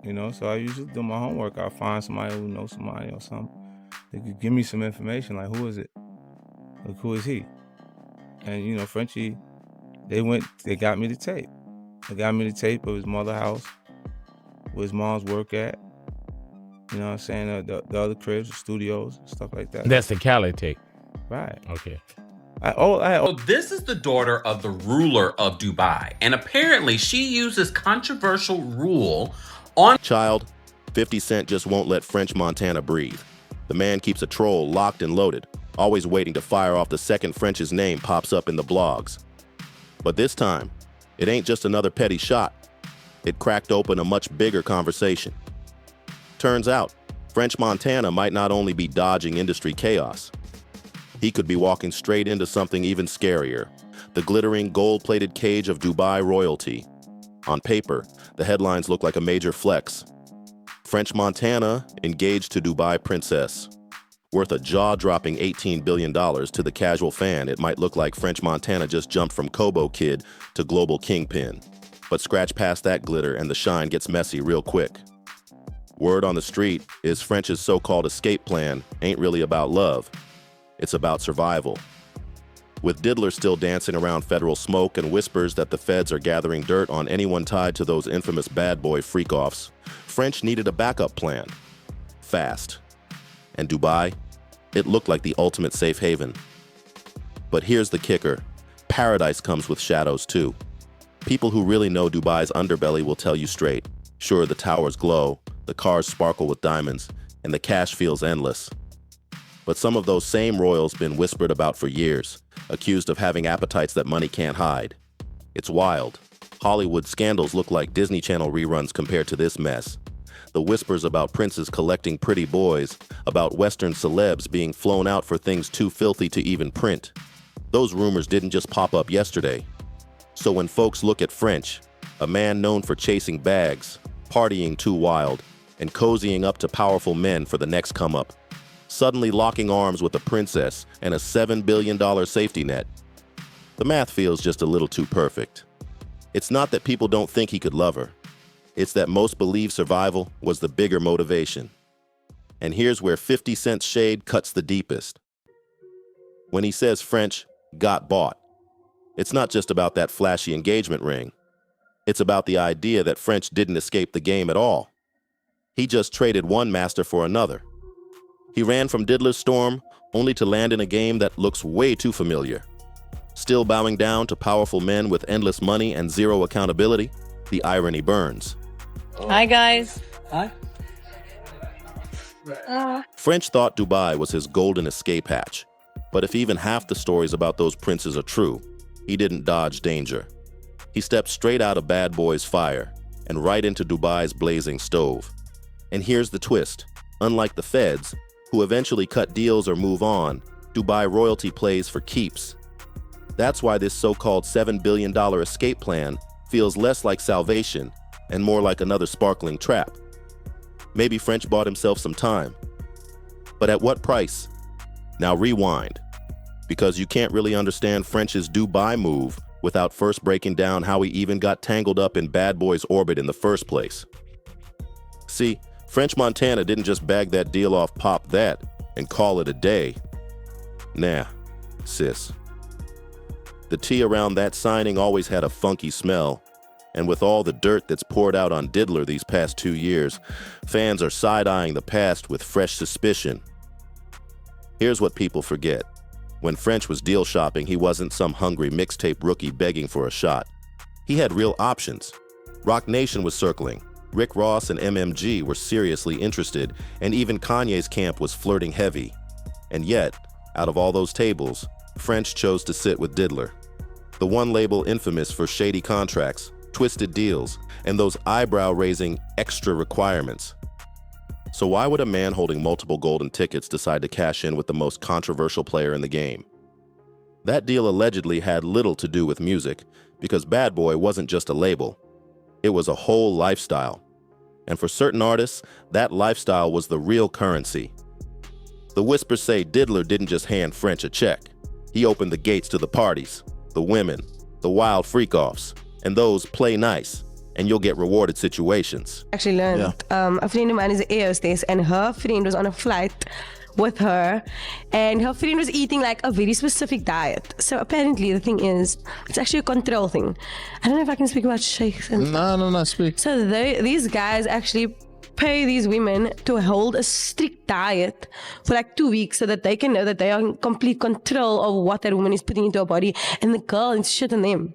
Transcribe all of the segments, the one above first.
you know. So I usually do my homework. I find somebody who knows somebody or something. They could give me some information, like who is it? Like who is he? And you know, Frenchie, they got me the tape. They got me the tape of his mother's house, where his mom's work at. You know what I'm saying? The other cribs, the studios, stuff like that. That's the Cali tape. Right. Okay. So this is the daughter of the ruler of Dubai, and apparently she uses controversial rule on child. 50 Cent just won't let French Montana breathe. The man keeps a troll locked and loaded, always waiting to fire off the second French's name pops up in the blogs. But this time, it ain't just another petty shot. It cracked open a much bigger conversation. Turns out, French Montana might not only be dodging industry chaos, he could be walking straight into something even scarier, the glittering gold-plated cage of Dubai royalty. On paper, the headlines look like a major flex. French Montana engaged to Dubai princess. Worth a jaw-dropping $18 billion to the casual fan, it might look like French Montana just jumped from Kobo Kid to global kingpin. But scratch past that glitter and the shine gets messy real quick. Word on the street is French's so-called escape plan ain't really about love. It's about survival. With Diddler still dancing around federal smoke and whispers that the feds are gathering dirt on anyone tied to those infamous bad boy freak-offs, French needed a backup plan. Fast. And Dubai? It looked like the ultimate safe haven. But here's the kicker. Paradise comes with shadows too. People who really know Dubai's underbelly will tell you straight. Sure, the towers glow, the cars sparkle with diamonds, and the cash feels endless. But some of those same royals been whispered about for years, accused of having appetites that money can't hide. It's wild. Hollywood scandals look like Disney Channel reruns compared to this mess. The whispers about princes collecting pretty boys, about Western celebs being flown out for things too filthy to even print. Those rumors didn't just pop up yesterday. So when folks look at French, a man known for chasing bags, partying too wild, and cozying up to powerful men for the next come-up, suddenly locking arms with a princess and a $7 billion safety net, the math feels just a little too perfect. It's not that people don't think he could love her. It's that most believe survival was the bigger motivation. And here's where 50 Cent's shade cuts the deepest. When he says French got bought, it's not just about that flashy engagement ring. It's about the idea that French didn't escape the game at all. He just traded one master for another. He ran from Diddler's storm only to land in a game that looks way too familiar. Still bowing down to powerful men with endless money and zero accountability, the irony burns. Hi, guys. Hi. French thought Dubai was his golden escape hatch. But if even half the stories about those princes are true, he didn't dodge danger. He stepped straight out of Bad Boy's fire and right into Dubai's blazing stove. And here's the twist. Unlike the feds, who eventually cut deals or move on, Dubai royalty plays for keeps. That's why this so-called $7 billion escape plan feels less like salvation and more like another sparkling trap. Maybe French bought himself some time. But at what price? Now rewind, because you can't really understand French's Dubai move without first breaking down how he even got tangled up in Bad Boy's orbit in the first place. See, French Montana didn't just bag that deal off Pop That and call it a day. Nah, sis. The tea around that signing always had a funky smell, and with all the dirt that's poured out on Diddler these past 2 years, fans are side-eyeing the past with fresh suspicion. Here's what people forget. When French was deal shopping, he wasn't some hungry mixtape rookie begging for a shot. He had real options. Roc Nation was circling. Rick Ross and MMG were seriously interested, and even Kanye's camp was flirting heavy. And yet, out of all those tables, French chose to sit with Diddler. The one label infamous for shady contracts, twisted deals, and those eyebrow-raising extra requirements. So why would a man holding multiple golden tickets decide to cash in with the most controversial player in the game? That deal allegedly had little to do with music, because Bad Boy wasn't just a label. It was a whole lifestyle. And for certain artists, that lifestyle was the real currency. The whispers say Diddler didn't just hand French a check. He opened the gates to the parties, the women, the wild freak-offs, and those play nice, and you'll get rewarded situations. Actually learned. A friend of mine is an air hostess, and her friend was on a flight with her, and her friend was eating like a very specific diet. So apparently the thing is, it's actually a control thing. I don't know if I can speak about sheikhs. No, speak. So these guys actually pay these women to hold a strict diet for like 2 weeks so that they can know that they are in complete control of what that woman is putting into her body, and the girl is shit on them.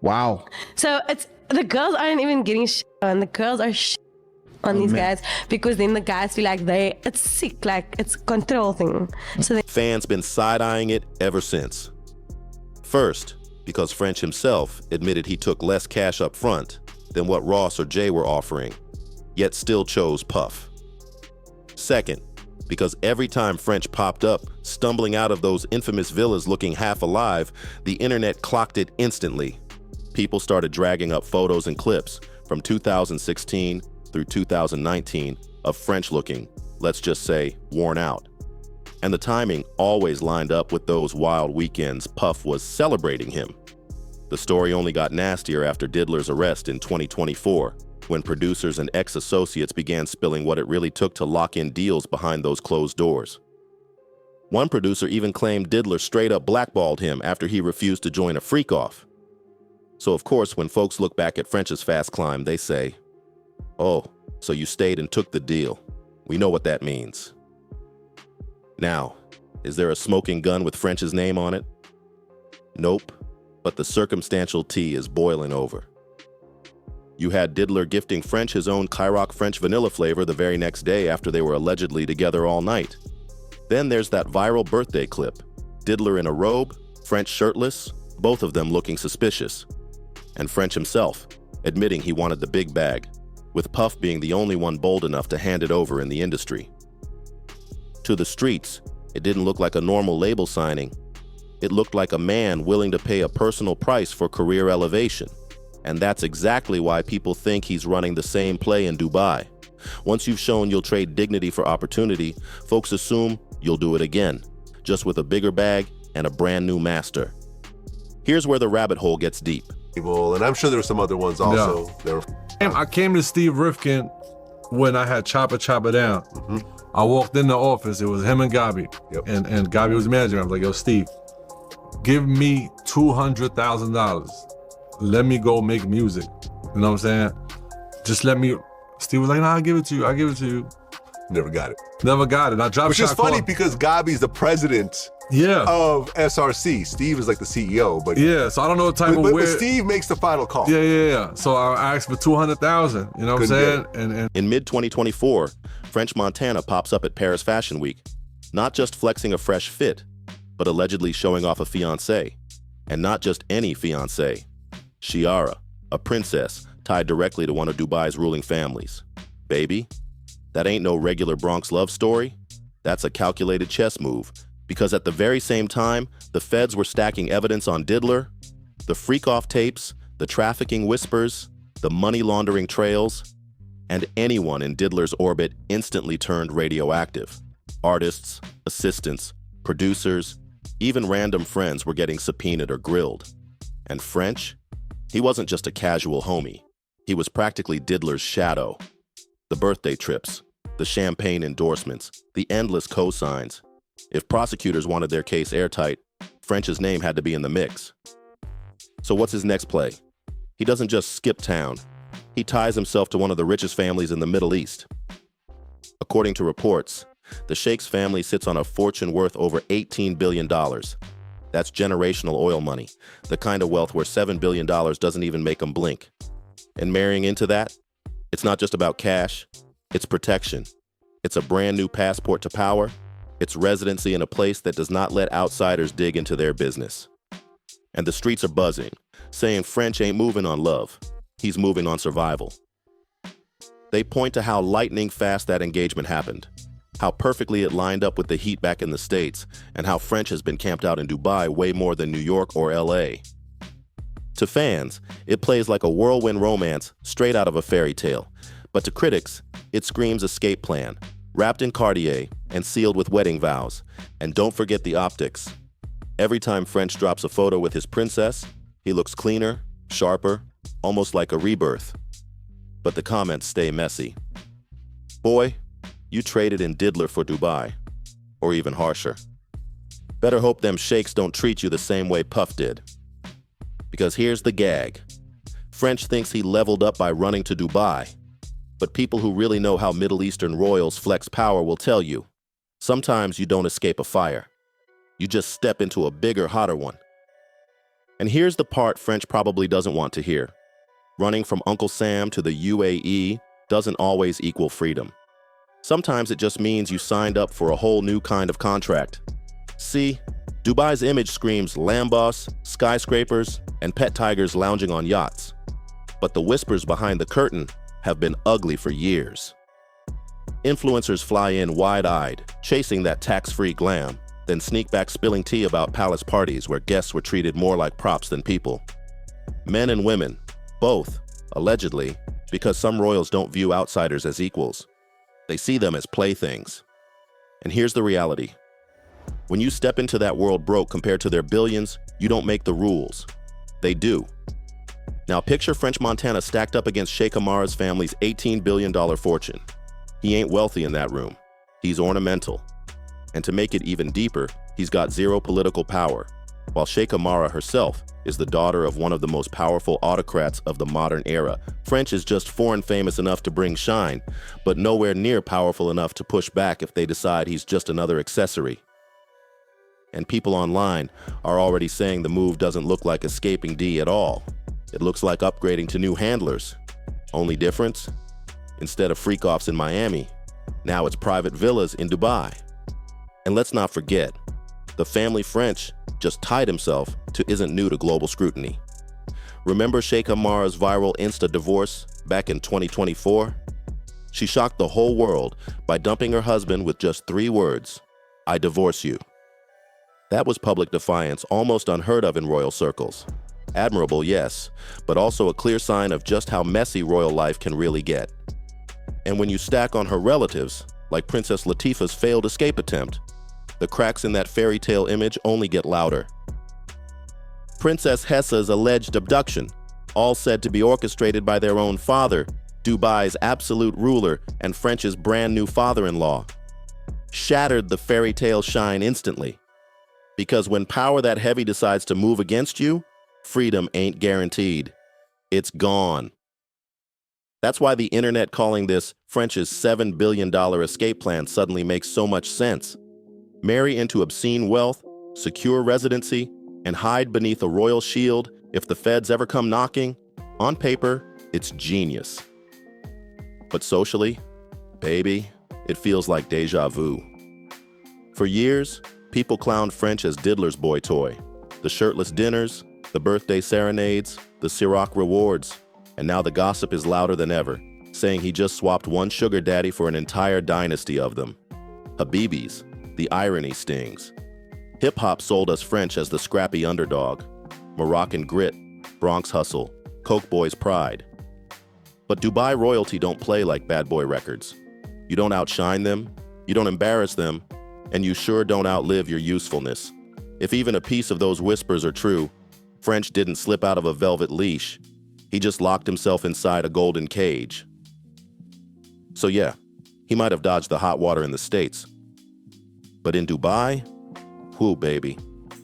Wow. So the girls aren't even getting shit on, the girls are shit on these guys, because then the guys feel like it's sick, like it's a control thing. So Fans been side-eyeing it ever since. First, because French himself admitted he took less cash up front than what Ross or Jay were offering, yet still chose Puff. Second, because every time French popped up, stumbling out of those infamous villas looking half alive, the internet clocked it instantly. People started dragging up photos and clips from 2016 through 2019 of French looking, let's just say, worn out. And the timing always lined up with those wild weekends Puff was celebrating him. The story only got nastier after Diddler's arrest in 2024, when producers and ex-associates began spilling what it really took to lock in deals behind those closed doors. One producer even claimed Diddler straight up blackballed him after he refused to join a freak-off. So of course, when folks look back at French's fast climb, they say, "Oh, so you stayed and took the deal. We know what that means." Now, is there a smoking gun with French's name on it? Nope, but the circumstantial tea is boiling over. You had Diddler gifting French his own Kyrock French vanilla flavor the very next day after they were allegedly together all night. Then there's that viral birthday clip. Diddler in a robe, French shirtless, both of them looking suspicious. And French himself, admitting he wanted the big bag, with Puff being the only one bold enough to hand it over in the industry. To the streets, it didn't look like a normal label signing. It looked like a man willing to pay a personal price for career elevation. And that's exactly why people think he's running the same play in Dubai. Once you've shown you'll trade dignity for opportunity, folks assume you'll do it again, just with a bigger bag and a brand new master. Here's where the rabbit hole gets deep. And I'm sure there were some other ones also. Yeah. I came to Steve Rifkin when I had Chopper Down. Mm-hmm. I walked in the office, it was him and Gabi. Yep. And Gabi was manager. I was like, "Yo, Steve, give me $200,000. Let me go make music." You know what I'm saying? Just let me. Steve was like, "Nah, I'll give it to you. Never got it. Never got it. I dropped Which is funny because Gabi's the president of SRC. Steve is like the CEO, but so I don't know what type of but Steve makes the final call. Yeah. So I asked for $200,000. You know what I'm saying? And in mid-2024, French Montana pops up at Paris Fashion Week, not just flexing a fresh fit, but allegedly showing off a fiancé, and not just any fiancé. Chiara, a princess tied directly to one of Dubai's ruling families. Baby, that ain't no regular Bronx love story. That's a calculated chess move, because at the very same time, the feds were stacking evidence on Diddler, the freak-off tapes, the trafficking whispers, the money laundering trails, and anyone in Diddler's orbit instantly turned radioactive. Artists, assistants, producers, even random friends were getting subpoenaed or grilled. And French? He wasn't just a casual homie. He was practically Diddler's shadow. The birthday trips, the champagne endorsements, the endless cosigns. If prosecutors wanted their case airtight, French's name had to be in the mix. So what's his next play? He doesn't just skip town. He ties himself to one of the richest families in the Middle East. According to reports, the Sheikh's family sits on a fortune worth over $18 billion. That's generational oil money, the kind of wealth where $7 billion doesn't even make them blink. And marrying into that, it's not just about cash, it's protection. It's a brand new passport to power. It's residency in a place that does not let outsiders dig into their business. And the streets are buzzing, saying French ain't moving on love. He's moving on survival. They point to how lightning fast that engagement happened, how perfectly it lined up with the heat back in the States, and how French has been camped out in Dubai way more than New York or LA. To fans, it plays like a whirlwind romance straight out of a fairy tale. But to critics, it screams escape plan, wrapped in Cartier and sealed with wedding vows. And don't forget the optics. Every time French drops a photo with his princess, he looks cleaner, sharper, almost like a rebirth. But the comments stay messy. Boy, you traded in diddler for Dubai, or even harsher. Better hope them sheikhs don't treat you the same way Puff did. Because here's the gag. French thinks he leveled up by running to Dubai, but people who really know how Middle Eastern royals flex power will tell you, sometimes you don't escape a fire. You just step into a bigger, hotter one. And here's the part French probably doesn't want to hear. Running from Uncle Sam to the UAE doesn't always equal freedom. Sometimes it just means you signed up for a whole new kind of contract. See, Dubai's image screams Lambos, skyscrapers, and pet tigers lounging on yachts. But the whispers behind the curtain have been ugly for years. Influencers fly in wide-eyed, chasing that tax-free glam, then sneak back spilling tea about palace parties where guests were treated more like props than people. Men and women, both, allegedly, because some royals don't view outsiders as equals. They see them as playthings. And here's the reality. When you step into that world broke compared to their billions, you don't make the rules. They do. Now picture French Montana stacked up against Sheikh Amara's family's $18 billion fortune. He ain't wealthy in that room. He's ornamental. And to make it even deeper, he's got zero political power, while Sheikh Amara herself is the daughter of one of the most powerful autocrats of the modern era. French is just foreign famous enough to bring shine, but nowhere near powerful enough to push back if they decide he's just another accessory. And people online are already saying the move doesn't look like escaping D at all. It looks like upgrading to new handlers. Only difference? Instead of freak-offs in Miami, now it's private villas in Dubai. And let's not forget, the family French just tied himself to isn't new to global scrutiny. Remember Sheikh Amara's viral Insta divorce back in 2024? She shocked the whole world by dumping her husband with just 3 words, "I divorce you." That was public defiance almost unheard of in royal circles. Admirable, yes, but also a clear sign of just how messy royal life can really get. And when you stack on her relatives, like Princess Latifah's failed escape attempt, the cracks in that fairy tale image only get louder. Princess Hessa's alleged abduction, all said to be orchestrated by their own father, Dubai's absolute ruler and French's brand new father-in-law, shattered the fairy tale shine instantly. Because when power that heavy decides to move against you, freedom ain't guaranteed. It's gone. That's why the internet calling this French's $7 billion escape plan suddenly makes so much sense. Marry into obscene wealth, secure residency, and hide beneath a royal shield if the feds ever come knocking. On paper, it's genius. But socially, baby, it feels like deja vu. For years, people clowned French as Diddler's boy toy. The shirtless dinners, the birthday serenades, the Ciroc rewards. And now the gossip is louder than ever, saying he just swapped one sugar daddy for an entire dynasty of them. Habibis, the irony stings. Hip-hop sold us French as the scrappy underdog. Moroccan grit, Bronx hustle, Coke boys pride. But Dubai royalty don't play like Bad Boy Records. You don't outshine them, you don't embarrass them, and you sure don't outlive your usefulness. If even a piece of those whispers are true, French didn't slip out of a velvet leash. He just locked himself inside a golden cage. So yeah, he might have dodged the hot water in the States. But in Dubai, whoo baby,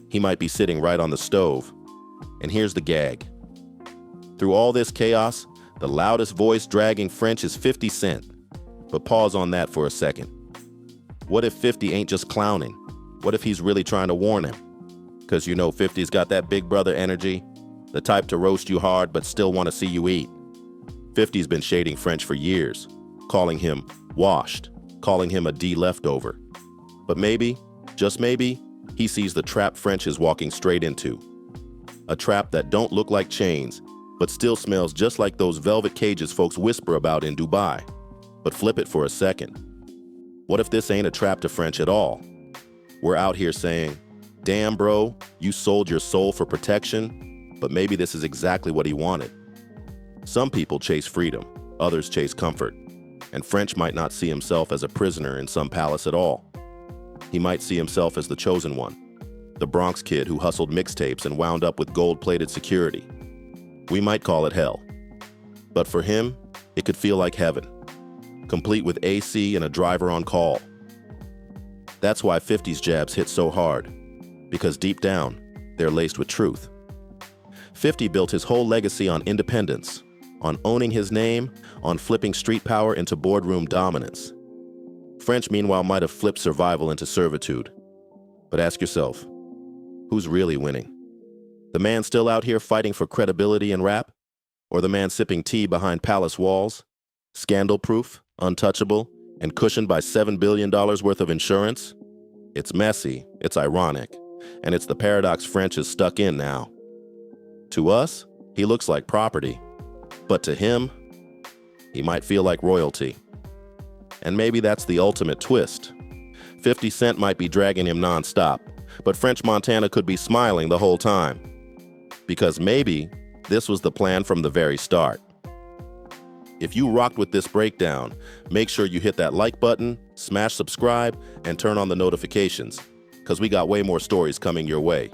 he might be sitting right on the stove. And here's the gag. Through all this chaos, the loudest voice dragging French is 50 Cent. But pause on that for a second. What if 50 ain't just clowning? What if he's really trying to warn him? Because you know 50's got that big brother energy, the type to roast you hard but still want to see you eat. 50's been shading French for years, calling him washed, calling him a D leftover. But maybe, just maybe, he sees the trap French is walking straight into. A trap that don't look like chains, but still smells just like those velvet cages folks whisper about in Dubai. But flip it for a second. What if this ain't a trap to French at all? We're out here saying, damn bro, you sold your soul for protection, but maybe this is exactly what he wanted. Some people chase freedom, others chase comfort, and French might not see himself as a prisoner in some palace at all. He might see himself as the chosen one, the Bronx kid who hustled mixtapes and wound up with gold-plated security. We might call it hell. But for him, it could feel like heaven, complete with AC and a driver on call. That's why 50's jabs hit so hard, because deep down, they're laced with truth. 50 built his whole legacy on independence, on owning his name, on flipping street power into boardroom dominance. French, meanwhile, might have flipped survival into servitude. But ask yourself, who's really winning? The man still out here fighting for credibility in rap? Or the man sipping tea behind palace walls, scandal-proof, untouchable, and cushioned by $7 billion worth of insurance? It's messy, it's ironic, and it's the paradox French is stuck in now. To us, he looks like property, but to him, he might feel like royalty. And maybe that's the ultimate twist. 50 Cent might be dragging him nonstop, but French Montana could be smiling the whole time. Because maybe this was the plan from the very start. If you rocked with this breakdown, make sure you hit that like button, smash subscribe, and turn on the notifications, because we got way more stories coming your way.